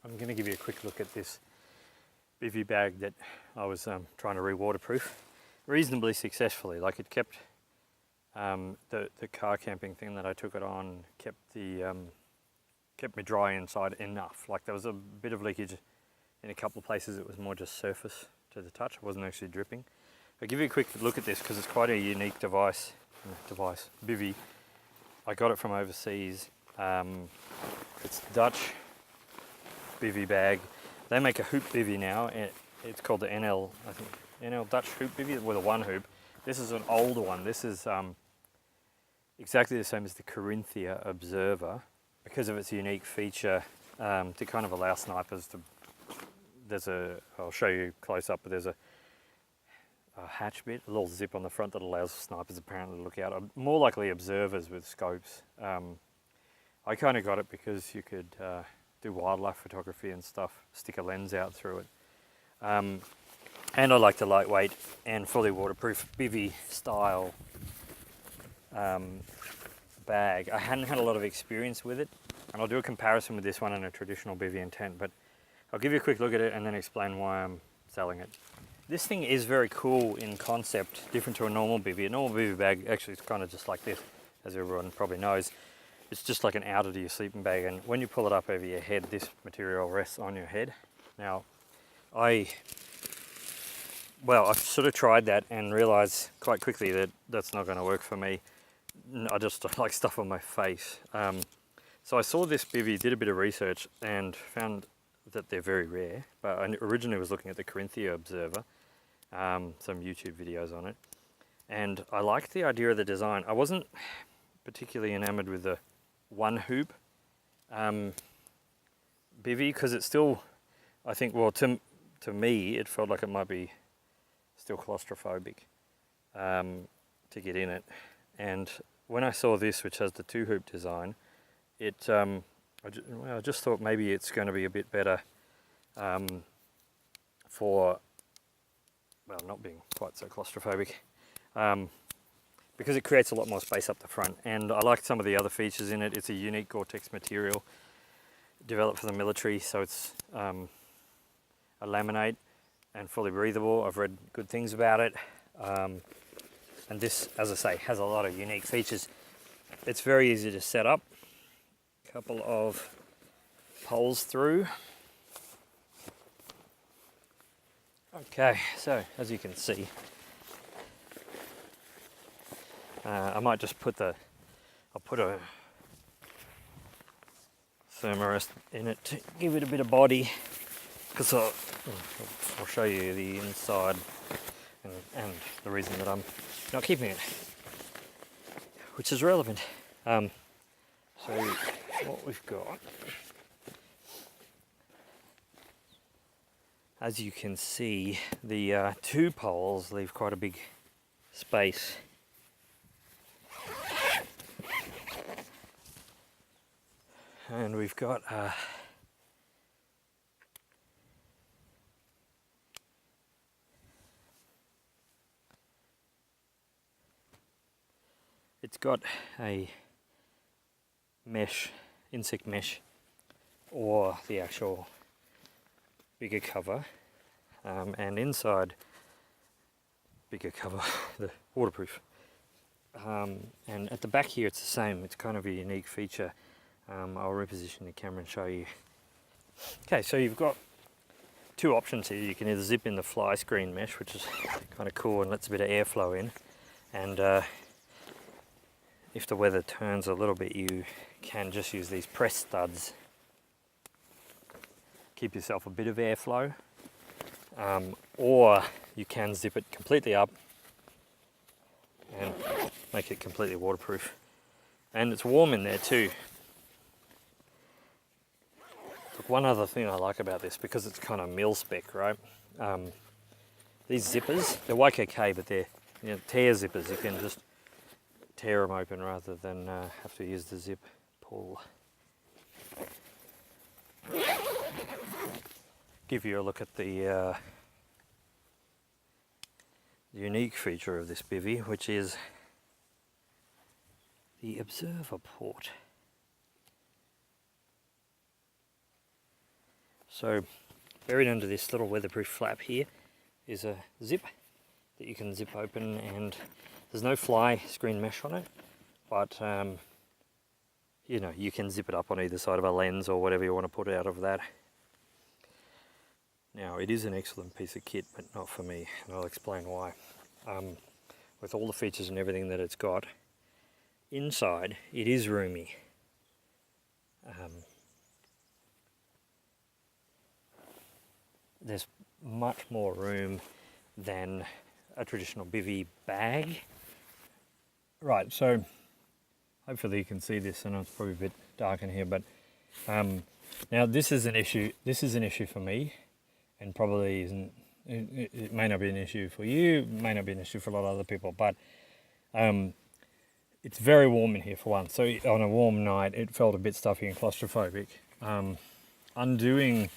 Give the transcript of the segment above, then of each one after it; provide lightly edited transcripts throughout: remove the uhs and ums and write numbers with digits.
I'm going to give you a quick look at this Bivvy bag that I was trying to re-waterproof reasonably successfully. Like it kept the car camping thing that I took it on, kept me dry inside enough. Like there was a bit of leakage in a couple of places. It was more just surface to the touch. It wasn't actually dripping. I'll give you a quick look at this because it's quite a unique device, Bivvy. I got it from overseas. It's Dutch Bivvy bag. They make a hoop Bivvy now. It's called the NL, I think, NL Dutch hoop Bivvy with a one hoop. This is an older one. This is exactly the same as the Carinthia Observer because of its unique feature to kind of allow snipers to, I'll show you close up, but there's a hatch bit, a little zip on the front that allows snipers apparently to look out, more likely observers with scopes. I kind of got it because you could do wildlife photography and stuff, stick a lens out through it. And I like the lightweight and fully waterproof Bivvy style bag. I hadn't had a lot of experience with it, and I'll do a comparison with this one and a traditional Bivvy in tent, but I'll give you a quick look at it and then explain why I'm selling it. This thing is very cool in concept, different to a normal Bivvy. A normal Bivvy bag actually is kind of just like this, as everyone probably knows. It's just like an outer to your sleeping bag, and when you pull it up over your head, this material rests on your head. Now, I've sort of tried that and realised quite quickly that that's not going to work for me. I just don't like stuff on my face. So I saw this Bivvy, did a bit of research and found that they're very rare, but I originally was looking at the Carinthia Observer, some YouTube videos on it, and I liked the idea of the design. I wasn't particularly enamored with the one hoop Bivvy because it's still, I think, well, to me it felt like it might be still claustrophobic to get in it. And when I saw this, which has the two hoop design, I just thought maybe it's going to be a bit better for, well, not being quite so claustrophobic, because it creates a lot more space up the front. And I like some of the other features in it. It's a unique Gore-Tex material developed for the military, so it's a laminate and fully breathable. I've read good things about it. And this, as I say, has a lot of unique features. It's very easy to set up. Couple of poles through. Okay, so as you can see, I might just put I'll put a thermarest in it to give it a bit of body, because I'll show you the inside and the reason that I'm not keeping it, which is relevant. So what we've got, as you can see, the two poles leave quite a big space. And we've got it's got a mesh, insect mesh, or the actual bigger cover, and inside bigger cover, the waterproof. And at the back here it's the same. It's kind of a unique feature. I'll reposition the camera and show you. Okay, so you've got two options here. You can either zip in the fly screen mesh, which is kind of cool and lets a bit of airflow in, and if the weather turns a little bit, you can just use these press studs. Keep yourself a bit of airflow, or you can zip it completely up and make it completely waterproof. And it's warm in there too. One other thing I like about this, because it's kind of mil spec, right? These zippers, they're YKK, but they're tear zippers. You can just tear them open rather than have to use the zip pull. Give you a look at the unique feature of this Bivvy, which is the observer port. So buried under this little weatherproof flap here is a zip that you can zip open, and there's no fly screen mesh on it, but you know, you can zip it up on either side of a lens or whatever you want to put out of that. Now, it is an excellent piece of kit, but not for me, and I'll explain why. With all the features and everything that it's got, inside it is roomy. There's much more room than a traditional bivvy bag. Right, so hopefully you can see this, and it's probably a bit dark in here, but now this is an issue. This is an issue for me, and probably isn't. It may not be an issue for you, it may not be an issue for a lot of other people, but it's very warm in here for one. So on a warm night, it felt a bit stuffy and claustrophobic. Undoing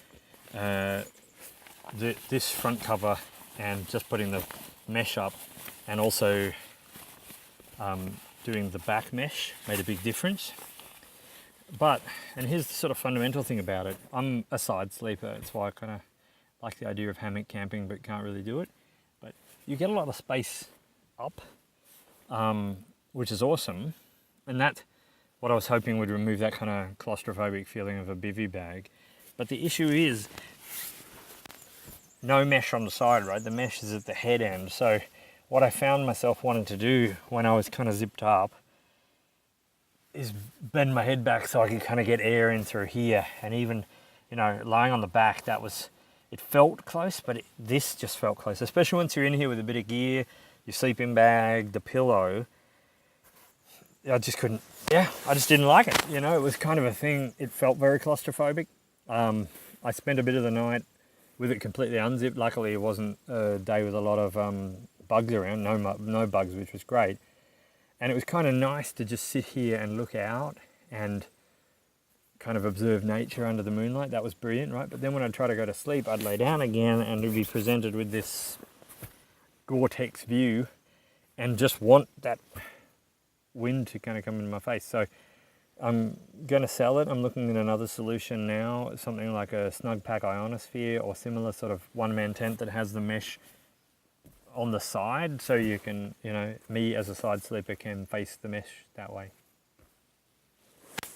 this front cover and just putting the mesh up, and also doing the back mesh made a big difference. But, and here's the sort of fundamental thing about it, I'm a side sleeper, it's why I kind of like the idea of hammock camping but can't really do it. But you get a lot of space up, which is awesome, and that's what I was hoping would remove that kind of claustrophobic feeling of a bivvy bag. But the issue is no mesh on the side, right? The mesh is at the head end. So what I found myself wanting to do when I was kind of zipped up is bend my head back so I could kind of get air in through here. And even, you know, lying on the back, that was, it felt close, but this just felt close, especially once you're in here with a bit of gear, your sleeping bag, the pillow. I just couldn't, I just didn't like it. You know, it was kind of a thing, it felt very claustrophobic. I spent a bit of the night with it completely unzipped. Luckily, it wasn't a day with a lot of bugs around, no bugs, which was great. And it was kind of nice to just sit here and look out and kind of observe nature under the moonlight. That was brilliant, right? But then when I'd try to go to sleep, I'd lay down again and it'd be presented with this Gore-Tex view and just want that wind to kind of come in my face. So I'm going to sell it. I'm looking at another solution now, something like a Snug Pack Ionosphere or similar sort of one-man tent that has the mesh on the side, so you can, you know, me as a side sleeper can face the mesh that way.